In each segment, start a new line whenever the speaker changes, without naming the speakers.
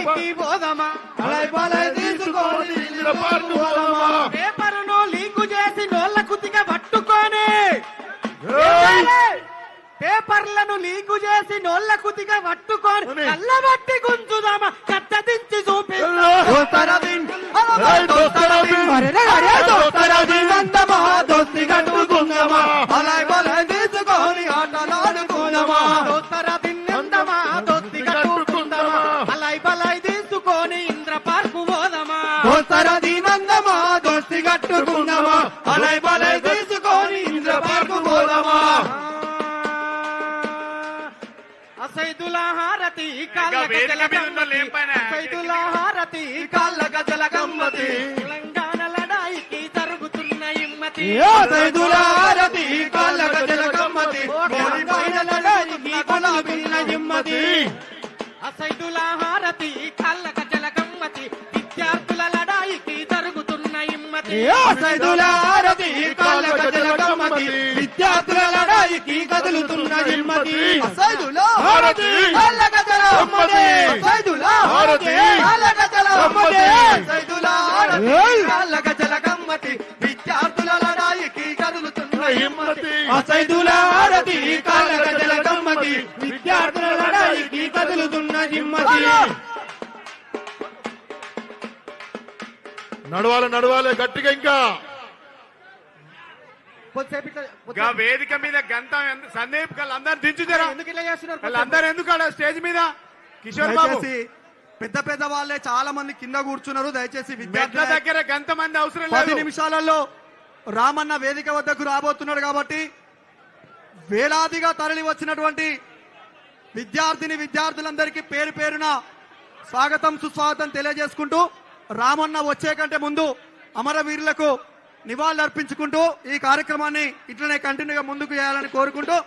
లడాయికి పోదమా పేపరును leak చేసి నోళ్ళ కుతిగా పట్టుకొని పేపర్లను లీకు చేసి నోళ్ళ కుతిగా పట్టుకొని కళ్ళబట్టి గుంజుదామా కట్ట దించి చూపి తీసుకొని ఆటలాడుకుందామా దోస్తి కట్టుకుందామా అలాయ్ బలాయ్ తీసుకొని ఇంద్ర పార్కు పోదామా నందమా దోస్తి కట్టుకుందామా అలాయ్ బలాయ్ తీసుకొని ఇంద్ర పార్కు పోదామా అసైదుల హారతి కాళ్ళ గజల గమ్మతి తెలంగాణ లడాయికి జరుగుతున్న ఇమ్మతి అసైదుల హారతి కాళ్ళ గజల గమ్మతి లడాయికి కొనగుతున్న ఇమ్మతి అసైదుల హారతి కాళ్ళ గజల గమ్మతి విద్యార్థుల లడాయికి జరుగుతున్న ఇమ్మతి అసైదుల హారతి కాళ్ళ గజల గమ్మతి విద్యార్థుల లడాయికి కదులుతున్న ఇమ్మతి అసైదుల హారతి కాళ్ళ గజల గమ్మతి అసైదుల హారతి కాళ్ళ గజల గమ్మతి అసైదుల హారతి కాళ్ళ గజల గమ్మతి విద్యార్థుల లడాయికి కదులుతున్న ఇమ్మతి అసైదుల హారతి కాళ్ళ గజల గమ్మతి విద్యార్థుల లడాయికి కదులుతున్న ఇమ్మతి
నడవాలి గట్టిగా ఇంకా
వేదిక మీద గంట సందీప్ వాళ్ళందరూ దించుతారా
ఎందుకు ఇలా చేస్తున్నారు
వాళ్ళందరూ ఎందుకు స్టేజ్ మీద కిషోర్ బాబు
పెద్ద పెద్ద వాళ్ళే చాలా మంది కింద కూర్చున్నారు. దయచేసి
విద్యార్థుల దగ్గర గంట మంది అవసరం లేదు.
10 నిమిషాలలో రామన్న వేదిక వద్దకు రాబోతున్నాడు కాబట్టి వేలాదిగా తరలి వచ్చినటువంటి విద్యార్థులందరికీ పేరు పేరున స్వాగతం సుస్వాగతం తెలియజేసుకుంటూ రామన్న వచ్చే కంటే ముందు అమరవీరులకు నివాళులు అర్పించుకుంటూ ఈ కార్యక్రమాన్ని ఇట్లనే కంటిన్యూగా ముందుకు చేయాలని కోరుకుంటూ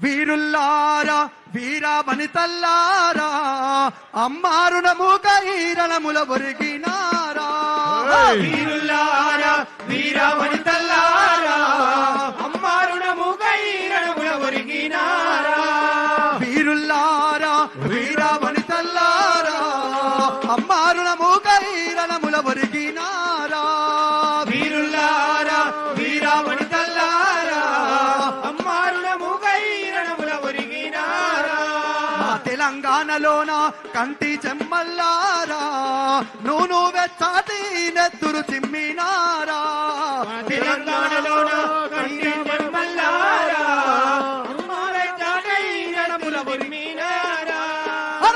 వీరుల్లారా వీర వనితల్లారా అమ్మారుణముఖ ఈరణముల ఒరిగినారా వీరుల్లారా వీర వనితల్లారా అమ్మారుణముఖ ఈరణముల ఒరిగినారా వీరుల్లారా వీర వనితల్లారా అమ్మారుణముఖ ఈరణముల ఒరిగినారా వీరుల్లారా వీర వనితల్లారా అమ్మారుణముఖ ఈరణముల ఒరిగినారా తెలంగాణలోన కంటి చెమ్మల్లారా నూనె వెచ్చాటి నెత్తురు చిమ్మినారా తెలంగాణలోన కంటి చెమ్మల్లారా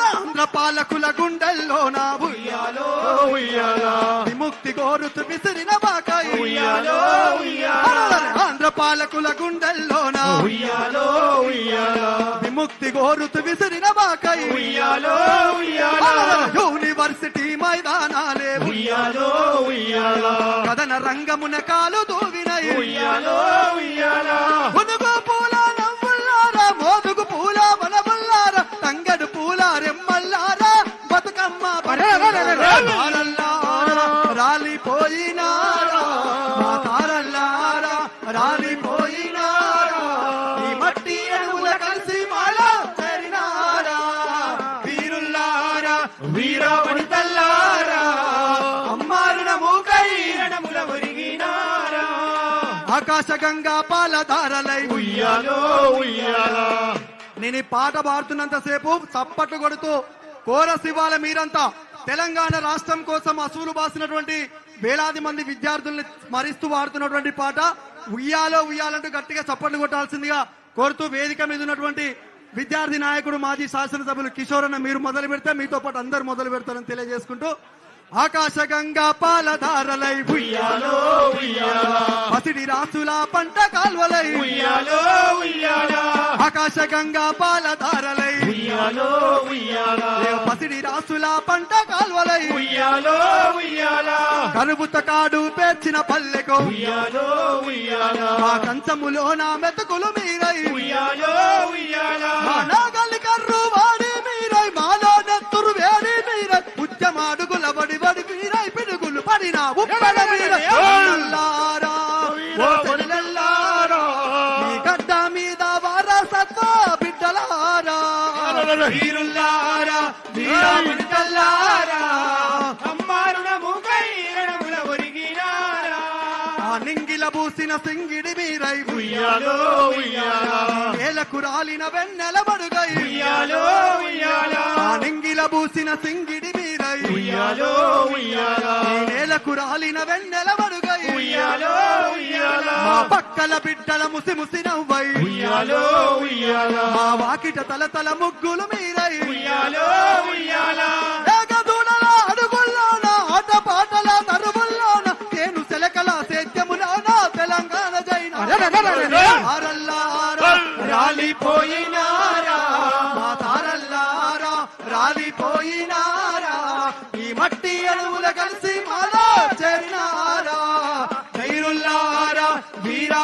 ఆంధ్ర పాలకుల గుండెల్లోన ఉయ్యాలో ఉయ్యాలా విముక్తి కోరుతూ విసిరిన బాకాయి ఉయ్యాలో ఉయ్యాలా ఆంధ్ర పాలకుల గుండెల్లోన ఉయ్యాలో ఉయ్యాలా విముక్తి కోరుతూ విసిరిన బాకాయి ఉయ్యాలో ఉయ్యాలా యూనివర్సిటీ మైదానాలే ఉయ్యాలో ఉయ్యాలా కథన రంగమున కాలు దూవినై ఉయ్యాలో ఉయ్యాలా మునుగు పూల నవ్వుల్లారా మోదుగు పూల వనముల్లారా తంగడు పూల రెమ్మల్లారా బతుకమ్మ రాలిపోయినారా తారల్లారా రాలిపోయినారా ఈ మట్టి అణువుల కలిసి మాలో చేరినారా వీరుల్లారా వీర వనితల్లారా అమ్మారుణముఖ ఈరణముల ఒరిగినారా ఆకాశ గంగా పాలధారలై ఉయ్యాలో ఉయ్యాలా నేను ఈ పాట పాడుతున్నంత సేపు చప్పట్లు కొడుతూ కోరస్ ఇవ్వాలి మీరంతా. తెలంగాణ రాష్ట్రం కోసం అసూలు బాసినటువంటి వేలాది మంది విద్యార్థుల్ని స్మరిస్తూ పాడుతున్నటువంటి పాట ఉయ్యాలో ఉయ్యాలంటూ గట్టిగా చప్పట్లు కొట్టాల్సిందిగా కోరుతూ వేదిక మీద ఉన్నటువంటి విద్యార్థి నాయకుడు మాజీ శాసనసభ్యులు కిషోర్ అన్న మీరు మొదలు పెడితే మీతో పాటు అందరు మొదలు పెడతారని తెలియజేసుకుంటూ ఆకాశ గంగా పాలధారలై ఉయ్యాలో ఉయ్యాలా పసిడి రాసుల పంట కాల్వలై ఉయ్యాలో ఉయ్యాలా ఆకాశ గంగా పాలధారలై ఉయ్యాలో ఉయ్యాలా పసిడి రాసుల పంట కాల్వలై ఉయ్యాలో ఉయ్యాలా కరుబుత కాడు పేర్చిన పల్లెకు ఉయ్యాలో ఉయ్యాలా మా కంచములో నా మెతుకులు మీరై ఉయ్యాలో ఉయ్యాలా మా నాగలి కర్రు వాడి మీరై మాలో నెత్తురు వేడి మీరై ఉద్యమాడుగుల వడి వడి మీరై పిడుగులు పడిన ఉప్పడ మీరల్లారా మీ గడ్డ మీద వారసత్వ బిడ్డలారా వీరుల్లారా వీరామణితల్లారా అమ్మారుణముకై రణముల ఒరిగినారా ఆ నింగిల పూసిన సింగిడి మీరై
ఉయ్యాలో ఉయ్యాలా
నేలకు రాలిన వెన్నెల మడుగై
ఉయ్యాలో ఉయ్యాలా
ఆ నింగిల పూసిన సింగిడి మీరై
ఉయ్యాలో ఉయ్యాలా
నేలకు రాలిన వెన్నెల మడుగై
ఉయ్యాలో ఉయ్యాలా
మా పక్కల బిడ్డల ముసి ముసి నవ్వై
ఉయ్యాలో ఉయ్యాలా
మా వాకిట తల తల ముగ్గులు మీరై
ఉయ్యాలో ఉయ్యాలా
ఏకదూడల అడుగుల్లోన ఆట పాటల తరువుల్లోన తేను సెలకల సేద్యములోన తెలంగాణ జైన ఆరల్లారా
రాలిపోయినారా
మా తారల్లారా రాలిపోయినారా ఈ మట్టి అణువుల కలిసి మాలో చేరినారా ధైరుల్లారా వీరా